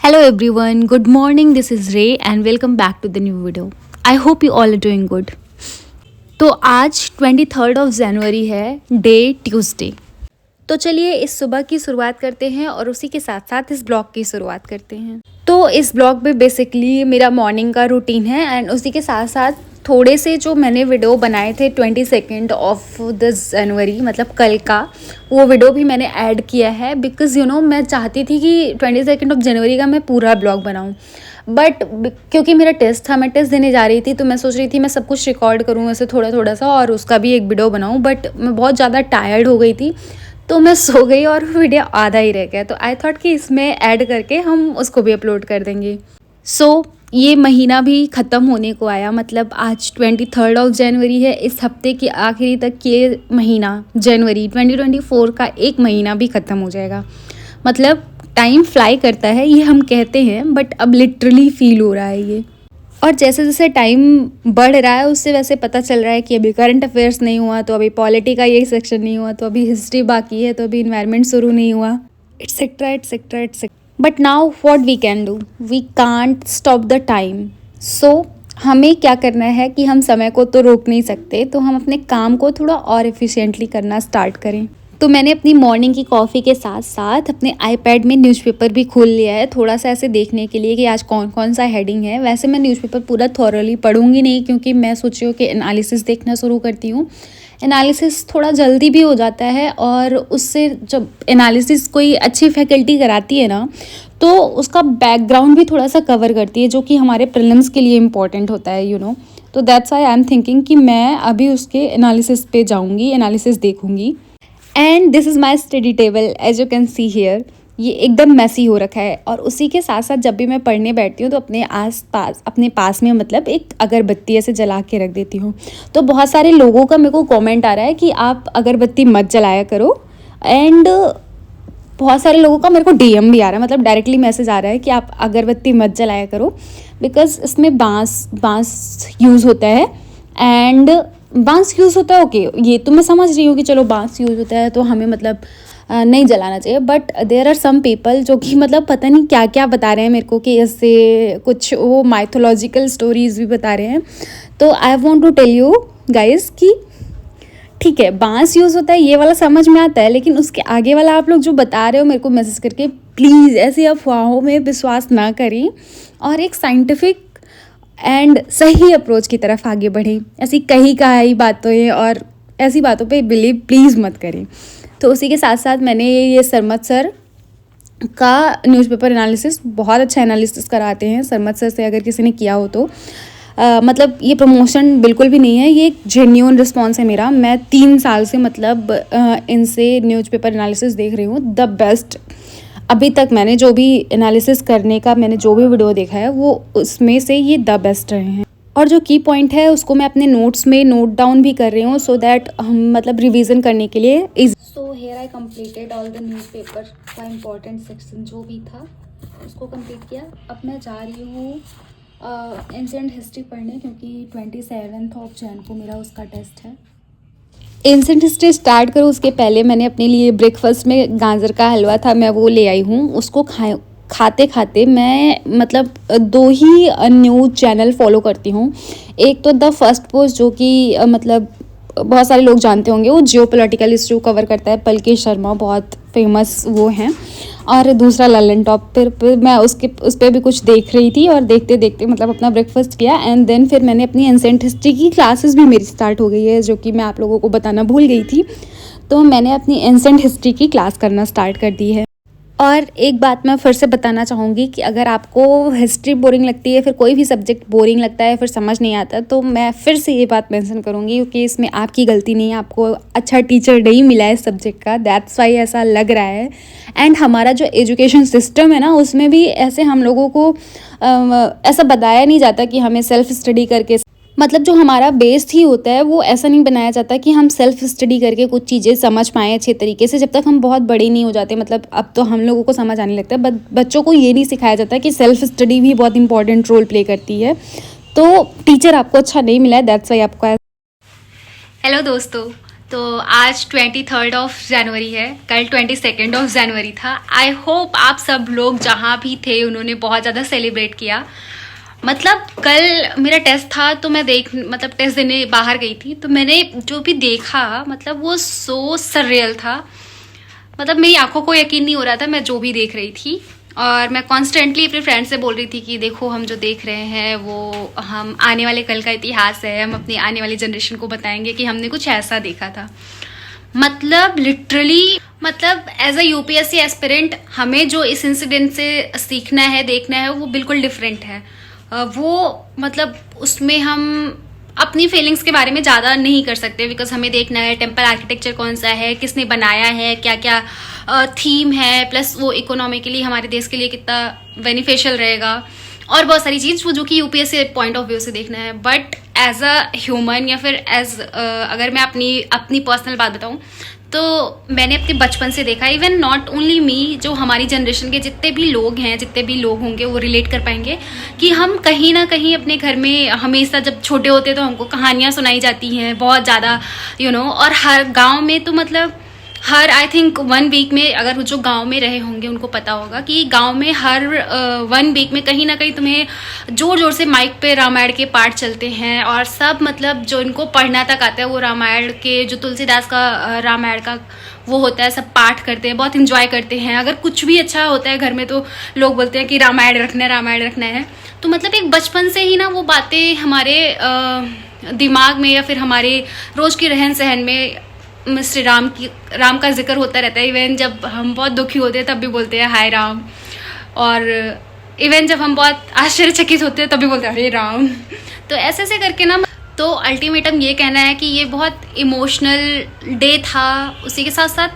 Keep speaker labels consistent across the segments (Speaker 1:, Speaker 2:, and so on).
Speaker 1: Hello everyone, good morning. This is Ray and welcome back to the new video. I hope you all are doing good. तो आज 23rd of January है, day Tuesday. तो चलिए इस सुबह की शुरुआत करते हैं और उसी के साथ साथ इस ब्लॉग की शुरुआत करते हैं। तो इस ब्लॉग में बेसिकली मेरा मॉर्निंग का रूटीन है एंड उसी के साथ साथ थोड़े से जो मैंने वीडियो बनाए थे 22 ऑफ दिस जनवरी मतलब कल का, वो वीडियो भी मैंने ऐड किया है बिकॉज़ मैं चाहती थी कि 22 ऑफ जनवरी का मैं पूरा ब्लॉग बनाऊँ। बट क्योंकि मेरा टेस्ट था, मैं टेस्ट देने जा रही थी, तो मैं सोच रही थी मैं सब कुछ रिकॉर्ड करूँ ऐसे थोड़ा थोड़ा सा और उसका भी एक वीडियो बनाऊँ। बट मैं बहुत ज़्यादा टायर्ड हो गई थी तो मैं सो गई और वीडियो आधा ही रह गया। तो आई थॉट कि इसमें ऐड करके हम उसको भी अपलोड कर देंगे। सो ये महीना भी ख़त्म होने को आया, मतलब आज 23rd ऑफ जनवरी है। इस हफ्ते के आखिरी तक ये महीना जनवरी 2024 का एक महीना भी ख़त्म हो जाएगा। मतलब टाइम फ्लाई करता है ये हम कहते हैं, बट अब लिटरली फील हो रहा है ये। और जैसे जैसे टाइम बढ़ रहा है उससे वैसे पता चल रहा है कि अभी करंट अफेयर्स नहीं हुआ, तो अभी पॉलिटी का ये सेक्शन नहीं हुआ, तो अभी हिस्ट्री बाकी है, तो अभी इन्वायरमेंट शुरू नहीं हुआ, etcetera etcetera etcetera. But now what we can do, we can't stop the time. So हमें क्या करना है कि हम समय को तो रोक नहीं सकते, तो हम अपने काम को थोड़ा और एफिशिएंटली करना स्टार्ट करें। तो मैंने अपनी मॉर्निंग की कॉफ़ी के साथ साथ अपने आईपैड में न्यूज़पेपर भी खोल लिया है, थोड़ा सा ऐसे देखने के लिए कि आज कौन कौन सा हेडिंग है। वैसे मैं न्यूज़पेपर पूरा थॉरली पढ़ूंगी नहीं, क्योंकि मैं सोच रही हूँ कि एनालिसिस देखना शुरू करती हूँ। एनालिसिस थोड़ा जल्दी भी हो जाता है और उससे जब एनालिसिस कोई अच्छी फैकल्टी कराती है ना, तो उसका बैकग्राउंड भी थोड़ा सा कवर करती है, जो कि हमारे प्रीलिम्स के लिए इम्पॉर्टेंट होता है। तो that's why I am thinking कि मैं अभी उसके एनालिसिस पे जाऊँगी, एनालिसिस देखूँगी। And this is my study table, as you can see here. ये एकदम मैसी हो रखा है और उसी के साथ साथ जब भी मैं पढ़ने बैठती हूँ तो अपने पास में मतलब एक अगरबत्ती ऐसे जला के रख देती हूँ। तो बहुत सारे लोगों का मेरे को कमेंट आ रहा है कि आप अगरबत्ती मत जलाया करो, एंड बहुत सारे लोगों का मेरे को डीएम भी आ रहा है, मतलब डायरेक्टली मैसेज आ रहा है कि आप अगरबत्ती मत जलाया करो, बिकॉज इसमें बांस यूज़ होता है। एंड बांस यूज़ होता है, ओके, ये तो मैं समझ रही हूँ कि चलो बांस यूज़ होता है तो हमें मतलब नहीं जलाना चाहिए। But there are some people जो कि मतलब पता नहीं क्या क्या बता रहे हैं मेरे को, कि ऐसे कुछ वो माइथोलॉजिकल स्टोरीज भी बता रहे हैं। तो I want to tell you guys कि ठीक है, बांस यूज़ होता है ये वाला समझ में आता है, लेकिन उसके आगे वाला आप लोग जो बता रहे हो मेरे को मैसेज करके, प्लीज़ ऐसी अफवाहों में विश्वास ना करें और एक साइंटिफिक एंड सही अप्रोच की तरफ आगे बढ़ें। ऐसी कही कहाई बातों और ऐसी बातों पे बिलीव प्लीज़ मत करें। तो उसी के साथ साथ मैंने ये सरमत सर का न्यूज़पेपर एनालिसिस, बहुत अच्छा एनालिसिस कराते हैं सरमत सर से, अगर किसी ने किया हो तो मतलब ये प्रमोशन बिल्कुल भी नहीं है, ये एक जेन्युइन रिस्पॉन्स है मेरा। मैं 3 साल से मतलब इनसे न्यूज़पेपर एनालिसिस देख रही हूँ, द बेस्ट। अभी तक मैंने जो भी एनालिसिस करने का मैंने जो भी वीडियो देखा है वो उसमें से ये द बेस्ट रहे हैं। और जो की पॉइंट है उसको मैं अपने नोट्स में नोट डाउन भी कर रही हूँ, सो दैट हम मतलब रिवीजन करने के लिए is. So here I completed all the newspaper का इम्पोर्टेंट सेक्शन जो भी था उसको कंप्लीट किया। अब मैं जा रही हूँ एंशिएंट हिस्ट्री पढ़ने, क्योंकि 27 ऑफ जैन को मेरा उसका टेस्ट है। एंशिएंट हिस्ट्री स्टार्ट करूँ उसके पहले मैंने अपने लिए ब्रेकफास्ट में गाजर का हलवा था, मैं वो ले आई हूँ। उसको खाते खाते मैं मतलब 2 ही न्यूज़ चैनल फॉलो करती हूँ। एक तो द फर्स्ट पोस्ट, जो कि मतलब बहुत सारे लोग जानते होंगे, वो जियो पोलिटिकल इशू कवर करता है, पलकेश शर्मा बहुत फेमस वो हैं। और दूसरा ललन टॉप। फिर मैं उस पर भी कुछ देख रही थी और देखते देखते मतलब अपना ब्रेकफास्ट किया, एंड देन फिर मैंने अपनी एंशिएंट हिस्ट्री की क्लासेस भी मेरी स्टार्ट हो गई है, जो कि मैं आप लोगों को बताना भूल गई थी। तो मैंने अपनी एंशिएंट हिस्ट्री की क्लास करना स्टार्ट कर दी है। और एक बात मैं फिर से बताना चाहूँगी कि अगर आपको हिस्ट्री बोरिंग लगती है, फिर कोई भी सब्जेक्ट बोरिंग लगता है, फिर समझ नहीं आता, तो मैं फिर से ये बात मेंशन करूँगी, क्योंकि इसमें आपकी गलती नहीं है, आपको अच्छा टीचर नहीं मिला है इस सब्जेक्ट का, दैट्स वाई ऐसा लग रहा है। एंड हमारा जो एजुकेशन सिस्टम है ना, उसमें भी ऐसे हम लोगों को ऐसा बताया नहीं जाता कि हमें सेल्फ स्टडी करके, मतलब जो हमारा बेस ही होता है वो ऐसा नहीं बनाया जाता कि हम सेल्फ स्टडी करके कुछ चीज़ें समझ पाएँ अच्छे तरीके से, जब तक हम बहुत बड़े नहीं हो जाते। मतलब अब तो हम लोगों को समझ आने लगता है, बच्चों को ये नहीं सिखाया जाता कि सेल्फ स्टडी भी बहुत इंपॉर्टेंट रोल प्ले करती है। तो टीचर आपको अच्छा नहीं मिला है, दैट्स वाई आपको। हेलो दोस्तों, तो आज 23rd ऑफ जनवरी है, कल 22nd ऑफ जनवरी था। आई होप आप सब लोग जहाँ भी थे उन्होंने बहुत ज़्यादा सेलिब्रेट किया। मतलब कल मेरा टेस्ट था तो मैं मतलब टेस्ट देने बाहर गई थी, तो मैंने जो भी देखा मतलब वो सो सररियल था। मतलब मेरी आंखों को यकीन नहीं हो रहा था मैं जो भी देख रही थी। और मैं कॉन्स्टेंटली अपने फ्रेंड से बोल रही थी कि देखो हम जो देख रहे हैं वो हम आने वाले कल का इतिहास है, हम अपनी आने वाली जनरेशन को बताएंगे कि हमने कुछ ऐसा देखा था। मतलब लिटरली मतलब एज अ यूपीएससी एस्पिरेंट हमें जो इस इंसिडेंट से सीखना है, देखना है, वो बिल्कुल डिफरेंट है। वो मतलब उसमें हम अपनी फीलिंग्स के बारे में ज़्यादा नहीं कर सकते, बिकॉज हमें देखना है टेम्पल आर्किटेक्चर कौन सा है, किसने बनाया है, क्या क्या थीम है, प्लस वो इकोनॉमिकली हमारे देश के लिए कितना बेनिफिशियल रहेगा, और बहुत सारी चीज़ वो जो कि यूपीएससी पॉइंट ऑफ व्यू से देखना है। बट एज अ ह्यूमन या फिर एज अगर मैं अपनी पर्सनल बात बताऊँ तो मैंने अपने बचपन से देखा, इवन नॉट ओनली मी, जो हमारी जनरेशन के जितने भी लोग हैं, जितने भी लोग होंगे वो रिलेट कर पाएंगे कि हम कहीं ना कहीं अपने घर में हमेशा जब छोटे होते तो हमको कहानियाँ सुनाई जाती हैं बहुत ज़्यादा और हर गांव में तो मतलब हर आई थिंक 1 वीक में, अगर जो गांव में रहे होंगे उनको पता होगा कि गांव में हर 1 वीक में कहीं ना कहीं तुम्हें जोर जोर से माइक पे रामायण के पाठ चलते हैं, और सब मतलब जो इनको पढ़ना तक आता है वो रामायण के जो तुलसीदास का रामायण का वो होता है, सब पाठ करते हैं, बहुत इंजॉय करते हैं। अगर कुछ भी अच्छा होता है घर में तो लोग बोलते हैं कि रामायण रखना है। तो मतलब एक बचपन से ही ना वो बातें हमारे दिमाग में या फिर हमारे रोज की रहन सहन में श्री राम का जिक्र होता रहता है। इवन जब हम बहुत दुखी होते हैं तब भी बोलते हैं हाय राम, और इवन जब हम बहुत आश्चर्यचकित होते हैं तब भी बोलते हैं हरे राम। तो ऐसे ऐसे करके ना, तो अल्टीमेटम ये कहना है कि ये बहुत इमोशनल डे था। उसी के साथ साथ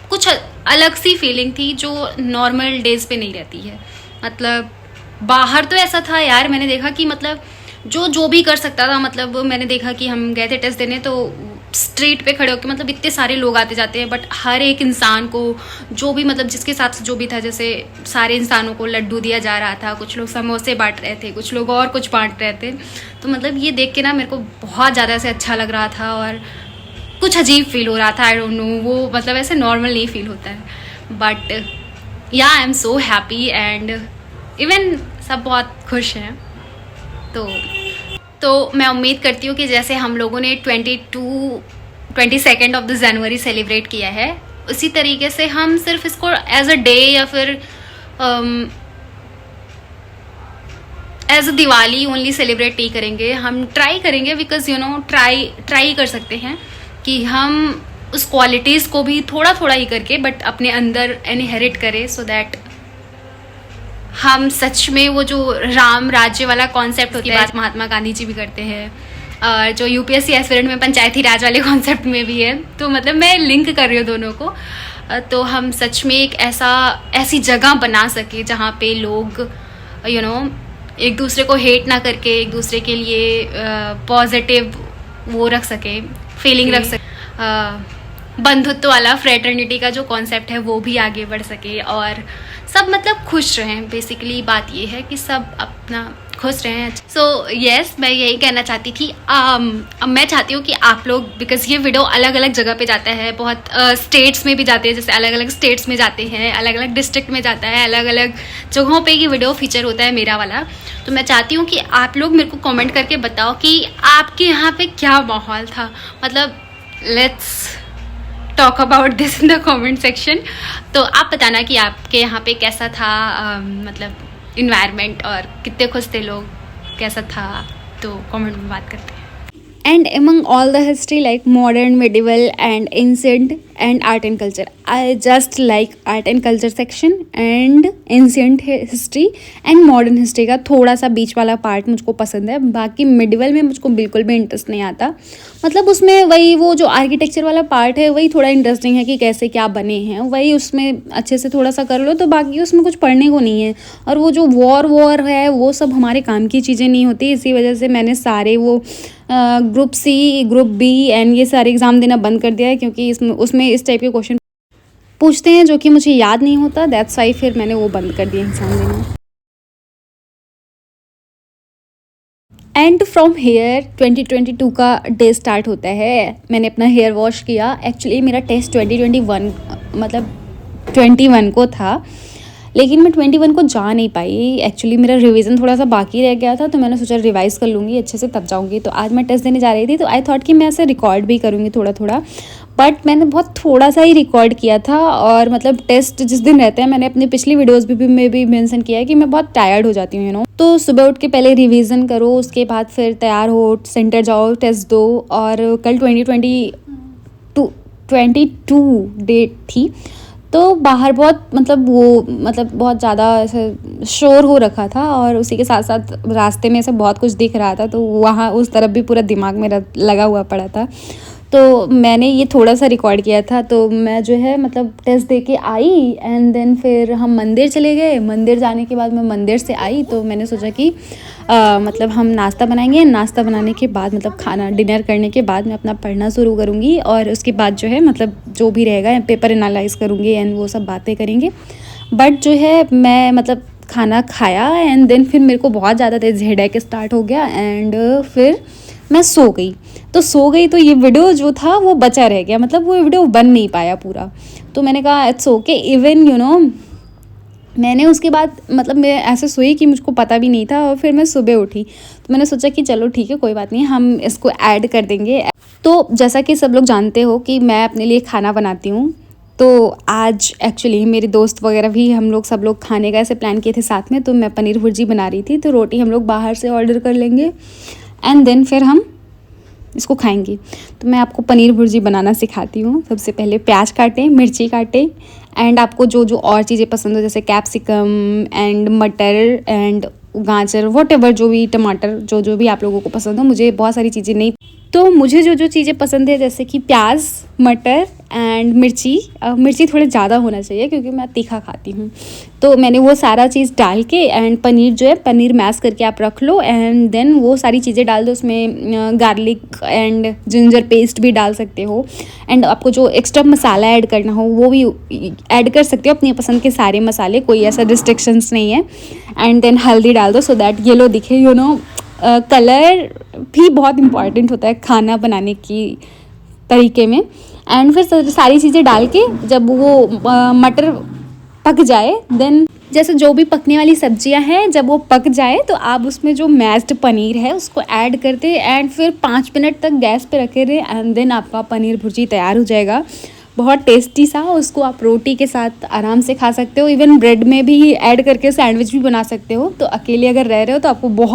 Speaker 1: कुछ अलग सी फीलिंग थी जो नॉर्मल डेज पे नहीं रहती है। मतलब बाहर तो ऐसा था यार, मैंने देखा कि मतलब जो भी कर सकता था, मतलब मैंने देखा कि हम गए थे टेस्ट देने तो स्ट्रीट पे खड़े होकर मतलब इतने सारे लोग आते जाते हैं, बट हर एक इंसान को जो भी मतलब जिसके साथ जो भी था, जैसे सारे इंसानों को लड्डू दिया जा रहा था, कुछ लोग समोसे बांट रहे थे, कुछ लोग और कुछ बांट रहे थे। तो मतलब ये देख के ना मेरे को बहुत ज़्यादा से अच्छा लग रहा था और कुछ अजीब फील हो रहा था। आई डोंट नो, वो मतलब ऐसे नॉर्मल नहीं फील होता है। बट या I am so happy and even सब बहुत खुश हैं। तो मैं उम्मीद करती हूँ कि जैसे हम लोगों ने 22nd of the January celebrate किया है, उसी तरीके से हम सिर्फ इसको एज अ डे या फिर as a Diwali only celebrate नहीं करेंगे। हम ट्राई करेंगे, बिकॉज ट्राई कर सकते हैं कि हम उस क्वालिटीज़ को भी थोड़ा थोड़ा ही करके बट अपने अंदर इनहेरिट करें, सो दैट हम सच में वो जो राम राज्य वाला कॉन्सेप्ट होता है, बात महात्मा गांधी जी भी करते हैं, जो यूपीएससी एस्पिरेंट में पंचायती राज वाले कॉन्सेप्ट में भी है। तो मतलब मैं लिंक कर रही हूँ दोनों को। तो हम सच में एक ऐसी जगह बना सके जहाँ पे लोग एक दूसरे को हेट ना करके एक दूसरे के लिए पॉजिटिव वो रख सके, फीलिंग रख सके, बंधुत्व वाला फ्रेटर्निटी का जो कॉन्सेप्ट है वो भी आगे बढ़ सके, और सब मतलब खुश रहें। बेसिकली बात ये है कि सब अपना खुश रहें। सो यस, मैं यही कहना चाहती थी। अब मैं चाहती हूँ कि आप लोग, बिकॉज ये वीडियो अलग अलग जगह पे जाता है, बहुत स्टेट्स में भी जाते हैं, जैसे अलग अलग स्टेट्स में जाते हैं, अलग अलग डिस्ट्रिक्ट में जाता है, अलग अलग जगहों पे ये वीडियो फीचर होता है मेरा वाला। तो मैं चाहती हूँ कि आप लोग मेरे को कमेंट करके बताओ कि आपके यहाँ पे क्या माहौल था। मतलब let's talk about this in the comment section. तो आप बताना कि आपके यहाँ पे कैसा था मतलब इन्वायरमेंट, और कितने खुश थे लोग, कैसा था, तो कमेंट में बात करते हैं। And among all the history like modern, medieval and ancient and art and culture, I just like art and culture section and ancient history and modern history का थोड़ा सा बीच वाला पार्ट मुझको पसंद है। बाकी medieval में मुझको बिल्कुल भी इंटरेस्ट नहीं आता। मतलब उसमें वही वो जो आर्किटेक्चर वाला पार्ट है वही थोड़ा इंटरेस्टिंग है कि कैसे क्या बने हैं, वही उसमें अच्छे से थोड़ा सा कर लो, तो बाकी उसमें कुछ पढ़ने को नहीं है। और वो जो वॉर है वो सब हमारे काम की चीज़ें नहीं होती। इसी वजह से मैंने सारे वो group C, group B and ये सारे एग्ज़ाम देना बंद कर दिया है, क्योंकि उसमें इस टाइप के क्वेश्चन पूछते हैं जो कि मुझे याद नहीं होता। दैट्स वाई फिर मैंने वो बंद कर दिया एग्ज़ाम देना। एंड फ्रॉम हेयर 2022 का डे स्टार्ट होता है। मैंने अपना हेयर वॉश किया। एक्चुअली मेरा टेस्ट 2021 मतलब 21 को था, लेकिन मैं 21 को जा नहीं पाई। एक्चुअली मेरा रिवीजन थोड़ा सा बाकी रह गया था, तो मैंने सोचा रिवाइज़ कर लूँगी अच्छे से तब जाऊँगी। तो आज मैं टेस्ट देने जा रही थी, तो आई थॉट कि मैं ऐसे रिकॉर्ड भी करूँगी थोड़ा थोड़ा, बट मैंने बहुत थोड़ा सा ही रिकॉर्ड किया था। और मतलब टेस्ट जिस दिन रहते हैं, मैंने अपनी पिछली वीडियोस में भी मेंशन किया है कि मैं बहुत टायर्ड हो जाती हूँ तो सुबह उठ के पहले रिवीजन करो, उसके बाद फिर तैयार हो, सेंटर जाओ, टेस्ट दो। और कल 22 डेट थी, तो बाहर बहुत बहुत ज़्यादा ऐसे शोर हो रखा था, और उसी के साथ साथ रास्ते में ऐसे बहुत कुछ दिख रहा था, तो वहाँ उस तरफ भी पूरा दिमाग मेरा लगा हुआ पड़ा था। तो मैंने ये थोड़ा सा रिकॉर्ड किया था। तो मैं जो है टेस्ट दे के आई, एंड देन फिर हम मंदिर चले गए। मंदिर जाने के बाद मैं मंदिर से आई, तो मैंने सोचा कि हम नाश्ता बनाएंगे। नाश्ता बनाने के बाद खाना डिनर करने के बाद मैं अपना पढ़ना शुरू करूँगी, और उसके बाद जो है जो भी रहेगा पेपर एनालाइज करूँगी एंड वो सब बातें करेंगे। बट जो है मैं खाना खाया, एंड देन फिर मेरे को बहुत ज़्यादा तेज़ हेडेक स्टार्ट हो गया, एंड फिर मैं सो गई। तो ये वीडियो जो था वो बचा रह गया, वो वीडियो बन नहीं पाया पूरा। तो मैंने कहा इट्स ओके। इवन मैंने उसके बाद मैं ऐसे सोई कि मुझको पता भी नहीं था, और फिर मैं सुबह उठी तो मैंने सोचा कि चलो ठीक है, कोई बात नहीं, हम इसको ऐड कर देंगे। तो जैसा कि सब लोग जानते हो कि मैं अपने लिए खाना बनाती हूँ, तो आज एक्चुअली मेरे दोस्त वगैरह भी, हम लोग सब लोग खाने का ऐसे प्लान किए थे साथ में। तो मैं पनीर भुर्जी बना रही थी, तो रोटी हम लोग बाहर से ऑर्डर कर लेंगे, एंड देन फिर हम इसको खाएंगे। तो मैं आपको पनीर भुर्जी बनाना सिखाती हूँ। सबसे पहले प्याज काटें, मिर्ची काटें, एंड आपको जो जो और चीज़ें पसंद हो, जैसे कैप्सिकम एंड मटर एंड गाजर, वॉटेवर, जो भी टमाटर, जो जो भी आप लोगों को पसंद हो। मुझे बहुत सारी चीज़ें नहीं, तो मुझे जो जो चीज़ें पसंद है, जैसे कि प्याज, मटर एंड मिर्ची थोड़े ज़्यादा होना चाहिए क्योंकि मैं तीखा खाती हूँ। तो मैंने वो सारा चीज़ डाल के, एंड पनीर जो है, पनीर मैश करके आप रख लो, एंड देन वो सारी चीज़ें डाल दो। उसमें गार्लिक एंड जिंजर पेस्ट भी डाल सकते हो, एंड आपको जो एक्स्ट्रा मसाला ऐड करना हो वो भी ऐड कर सकते हो, अपनी पसंद के सारे मसाले, कोई ऐसा रिस्ट्रिक्शंस नहीं है। एंड देन हल्दी डाल दो, सो दैट येलो दिखे। कलर भी बहुत इम्पॉर्टेंट होता है खाना बनाने की तरीके में। एंड फिर सारी चीज़ें डाल के जब वो मटर पक जाए, देन जैसे जो भी पकने वाली सब्जियां हैं, जब वो पक जाए तो आप उसमें जो मैश्ड पनीर है उसको ऐड करते, एंड फिर 5 मिनट तक गैस पे रखे रहे, एंड देन आपका पनीर भुर्जी तैयार हो जाएगा। बहुत टेस्टी सा। उसको आप रोटी के साथ आराम से खा सकते हो, इवन ब्रेड में भी ऐड करके सैंडविच भी बना सकते हो। तो अकेले अगर रह रहे हो तो आपको बहुत